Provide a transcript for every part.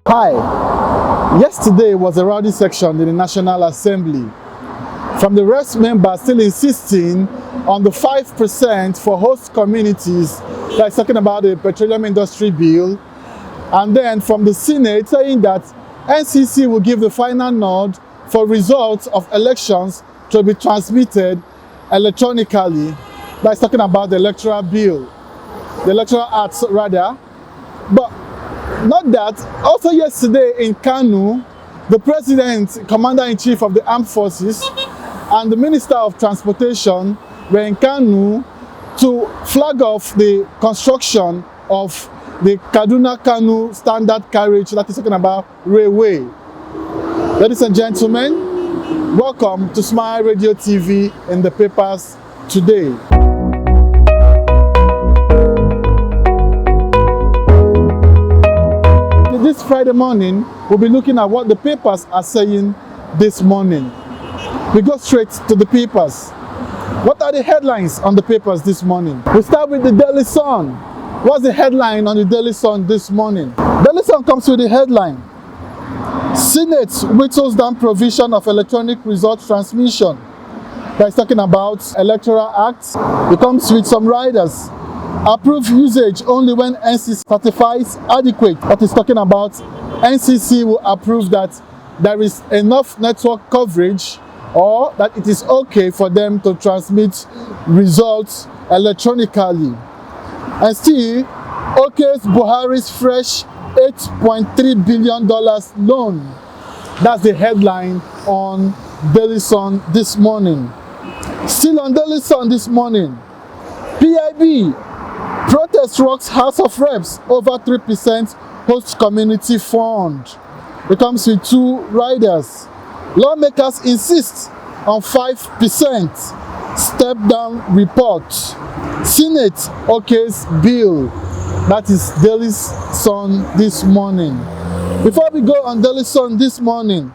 Hi, yesterday was a rowdy section in the National Assembly. From the rest members still insisting on the 5% for host communities, that's talking about the petroleum industry bill, and then from the Senate saying that NCC will give the final nod for results of elections to be transmitted electronically. That's talking about the electoral bill, the electoral acts rather. But not that, also yesterday in Kano, the President, Commander-in-Chief of the Armed Forces, and the Minister of Transportation were in Kano to flag off the construction of the Kaduna-Kano standard carriage that is talking about railway. Ladies and gentlemen, welcome to Smile Radio TV in the papers today. This Friday morning, we'll be looking at what the papers are saying this morning. We go straight to the papers. What are the headlines on the papers this morning? We start with the Daily Sun. What's the headline on the Daily Sun this morning? Daily Sun comes with the headline: Senate whittles down provision of electronic result transmission. That's talking about Electoral Act. It comes with some riders. Approve usage only when NCC certifies adequate. That is talking about NCC will approve that there is enough network coverage or that it is okay for them to transmit results electronically. And still, okays Buhari's fresh $8.3 billion loan. That's the headline on Daily Sun this morning. Still on Daily Sun this morning, PIB, protest rocks House of Reps over 3% host community fund. It comes with two riders. Lawmakers insist on 5% step down report. Senate okays bill. That is Daily Sun this morning. Before we go on Daily Sun this morning,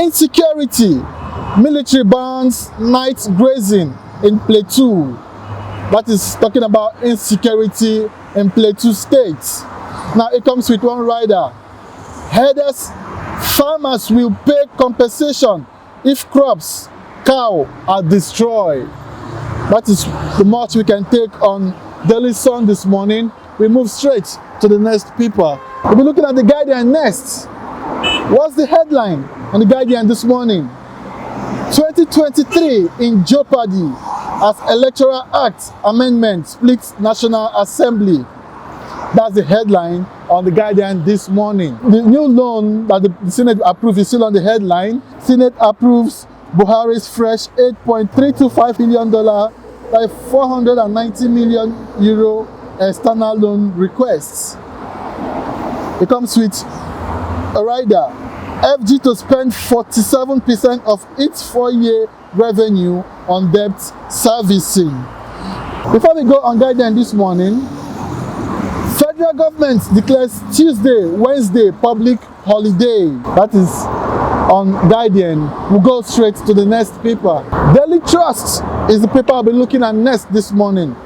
insecurity. Military bans night grazing in Plateau. That is talking about insecurity in Plateau State. Now it comes with one rider. Headers, farmers will pay compensation if crops, cow are destroyed. That is the much we can take on Daily Sun this morning. We move straight to the next paper. We'll be looking at the Guideline next. What's the headline on the Guideline this morning? 2023 in Jeopardy as Electoral Act Amendment splits National Assembly. That's the headline on the Guardian this morning. The new loan that the Senate approved is still on the headline. Senate approves Buhari's fresh $8.325 billion by 490 million euro external loan requests. It comes with a rider. FG to spend 47% of its 4-year revenue on debt servicing. Before we go on Guardian this morning, federal government declares Tuesday, Wednesday public holiday. That is on Guardian. We'll go straight to the next paper. Daily Trust is the paper I'll be looking at next this morning.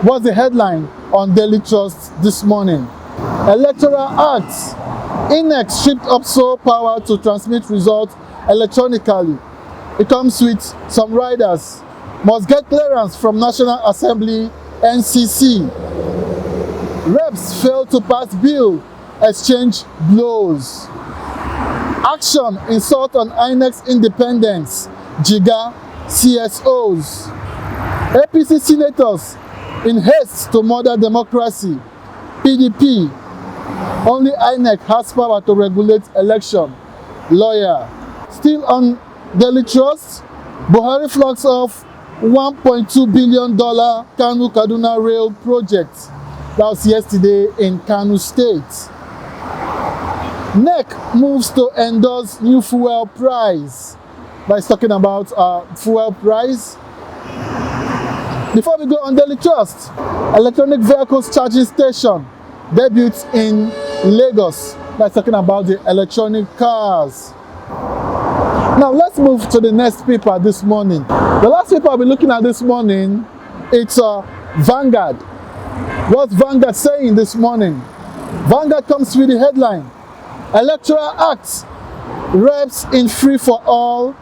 What's the headline on Daily Trust this morning? Electoral Act. INEC stripped up sole power to transmit results electronically. It comes with some riders. Must get clearance from National Assembly, NCC. Reps fail to pass bill, exchange blows. Action, insult on INEC's independence, Jiga CSOs. APC senators in haste to murder democracy, PDP. Only INEC has power to regulate election, lawyer. Still on Daily Trust, Buhari flags off $1.2 billion Kano-Kaduna rail project. That was yesterday in Kano State. NEC moves to endorse new fuel price. That's talking about fuel price. Before we go on Daily Trust, electronic vehicles charging station debuts in Lagos. That's talking about the electronic cars. Now let's move to the next paper this morning. The last paper I'll be looking at this morning, it's Vanguard. What's Vanguard saying this morning? Vanguard comes with the headline, Electoral Act, reps in free-for-all,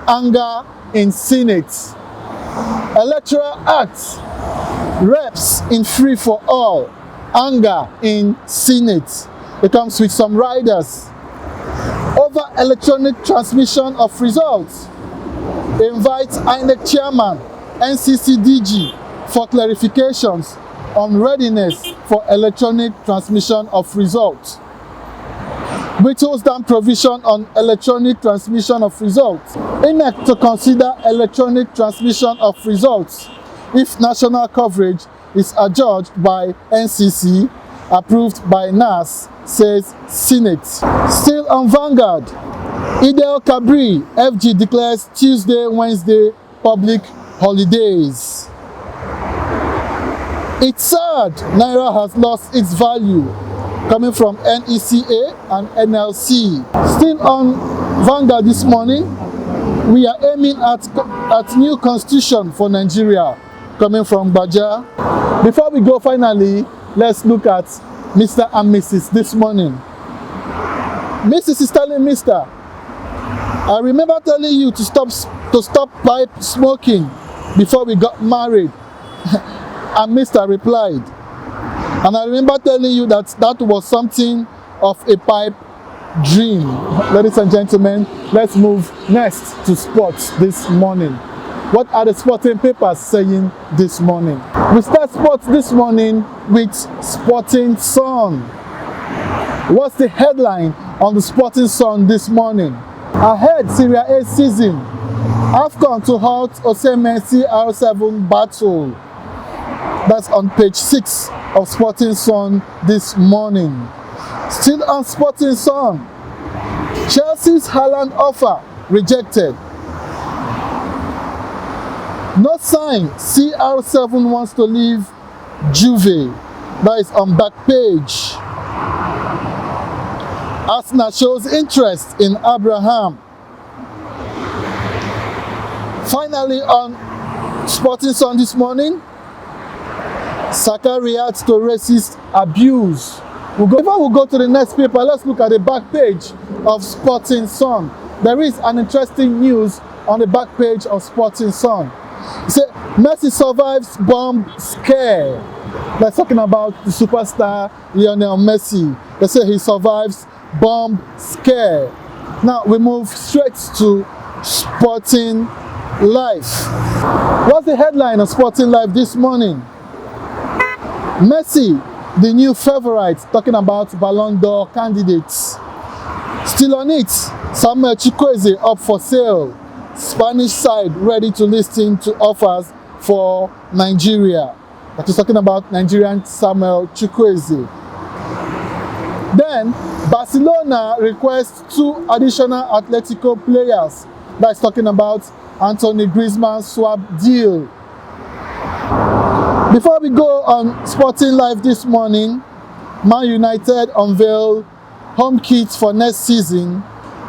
anger in Senate. Electoral Act, reps in free-for-all, anger in Senate. It comes with some riders. Over electronic transmission of results. Invites INEC chairman, NCCDG for clarifications on readiness for electronic transmission of results. Whittles down provision on electronic transmission of results. INEC to consider electronic transmission of results if national coverage is adjudged by NCC, approved by NAS, says Senate. Still on Vanguard, Idel Kabri, FG declares Tuesday, Wednesday public holidays. It's sad Naira has lost its value, coming from NECA and NLC. Still on Vanguard this morning, we are aiming at new constitution for Nigeria, coming from Baja. Before we go, finally, let's look at Mr. and Mrs. this morning. Mrs. is telling Mr. I remember telling you to stop pipe smoking before we got married. And Mr. replied, and I remember telling you that was something of a pipe dream. Ladies and gentlemen, let's move next to sports this morning. What are the sporting papers saying this morning? We start sports this morning with Sporting Sun. What's the headline on the Sporting Sun this morning? Ahead Serie A season, AFCON to halt Osimhen CR7 battle. That's on page 6 of Sporting Sun this morning. Still on Sporting Sun, Chelsea's Haaland offer rejected. No sign CR7 wants to leave Juve. That is on back page. Arsenal shows interest in Abraham. Finally on Sporting Sun this morning, Saka reacts to racist abuse. Before we go to the next paper, let's look at the back page of Sporting Sun. There is an interesting news on the back page of Sporting Sun. It says, Messi survives bomb scare. They're talking about the superstar Lionel Messi. They say he survives bomb scare. Now we move straight to Sporting Life. What's the headline of Sporting Life this morning? Messi, the new favorite, talking about Ballon d'Or candidates. Still on it, Samuel Chukwueze up for sale. Spanish side ready to listen to offers for Nigeria. That is talking about Nigerian Samuel Chukwueze. Then, Barcelona requests 2 additional Atletico players. That's talking about Anthony Griezmann swap deal. Before we go on Sporting Life this morning, Man United unveil home kits for next season,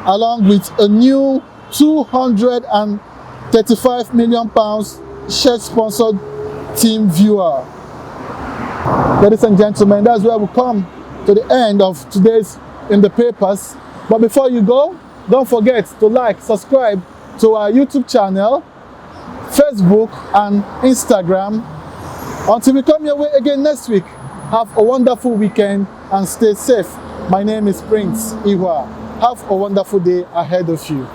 along with a new £235 million shirt-sponsored team viewer. Ladies and gentlemen, that's where we come to the end of today's In the Papers. But before you go, don't forget to like, subscribe to our YouTube channel, Facebook and Instagram. Until we come your way again next week, have a wonderful weekend and stay safe. My name is Prince Iwa. Have a wonderful day ahead of you.